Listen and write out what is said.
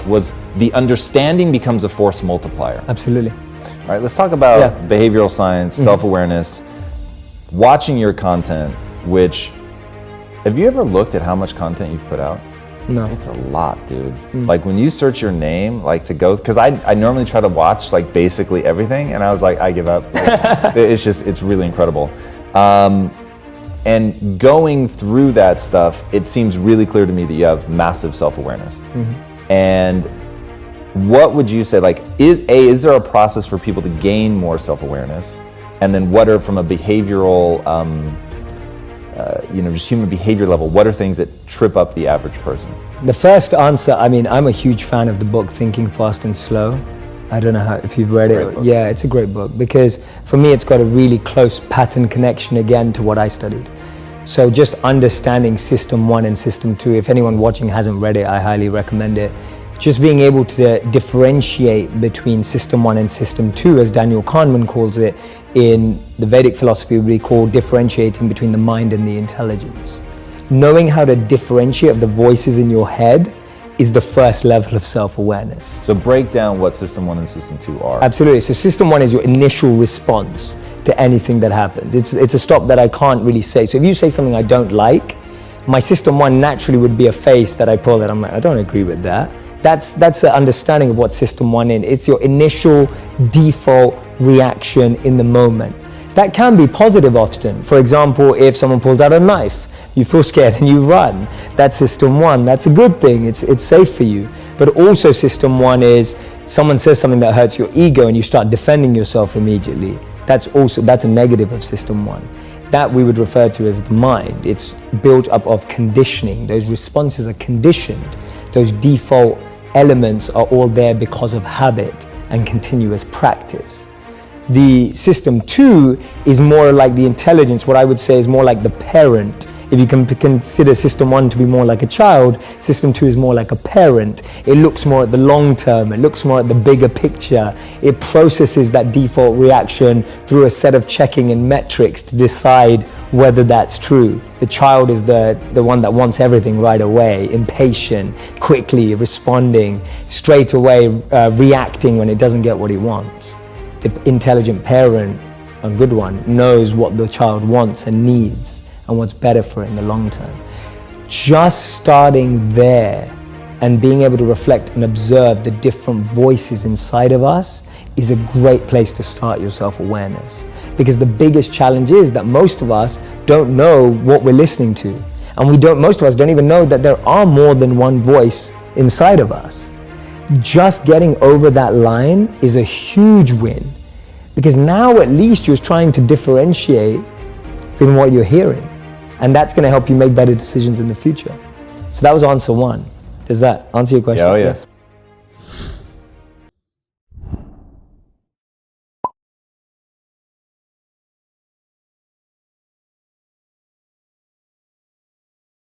was the understanding becomes a force multiplier. Absolutely. All right, let's talk about behavioral science, self-awareness, watching your content, which, have you ever looked at how much content you've put out? No. It's a lot, dude. Like when you search your name, like to go, because I normally try to watch like basically everything, and I was like, I give up. Like, it's really incredible. And going through that stuff, it seems really clear to me that you have massive self-awareness. And what would you say, like, is there a process for people to gain more self-awareness? And then what are, from a behavioral, just human behavior level, what are things that trip up the average person? The first answer, I mean, I'm a huge fan of the book Thinking Fast and Slow. I don't know if you've read it. Yeah, it's a great book because for me, it's got a really close pattern connection again to what I studied. So just understanding System 1 and System 2, if anyone watching hasn't read it, I highly recommend it. Just being able to differentiate between System 1 and System 2, as Daniel Kahneman calls it, in the Vedic philosophy would be called differentiating between the mind and the intelligence. Knowing how to differentiate the voices in your head is the first level of self-awareness. So break down what System 1 and System 2 are. Absolutely. So System 1 is your initial response to anything that happens. It's a stop that I can't really say. So if you say something I don't like, my System 1 naturally would be a face that I pull that I'm like, I don't agree with that. That's the understanding of what System 1 is. It's your initial default reaction in the moment. That can be positive often. For example, if someone pulls out a knife, you feel scared and you run. That's System 1. That's a good thing. It's safe for you. But also System 1 is someone says something that hurts your ego and you start defending yourself immediately. That's a negative of System 1. That we would refer to as the mind. It's built up of conditioning. Those responses are conditioned. Those default elements are all there because of habit and continuous practice. The System 2 is more like the intelligence. What I would say is more like the parent. If you can consider System 1 to be more like a child, System 2 is more like a parent. It looks more at the long term. It looks more at the bigger picture. It processes that default reaction through a set of checking and metrics to decide whether that's true. The child is the one that wants everything right away, impatient, quickly responding, straight away reacting when it doesn't get what it wants. The intelligent parent, a good one, knows what the child wants and needs and what's better for it in the long term. Just starting there and being able to reflect and observe the different voices inside of us is a great place to start your self-awareness. Because the biggest challenge is that most of us don't know what we're listening to. And most of us don't even know that there are more than one voice inside of us. Just getting over that line is a huge win. Because now at least you're trying to differentiate in what you're hearing. And that's going to help you make better decisions in the future. So that was answer 1. Does that answer your question? Oh, yes.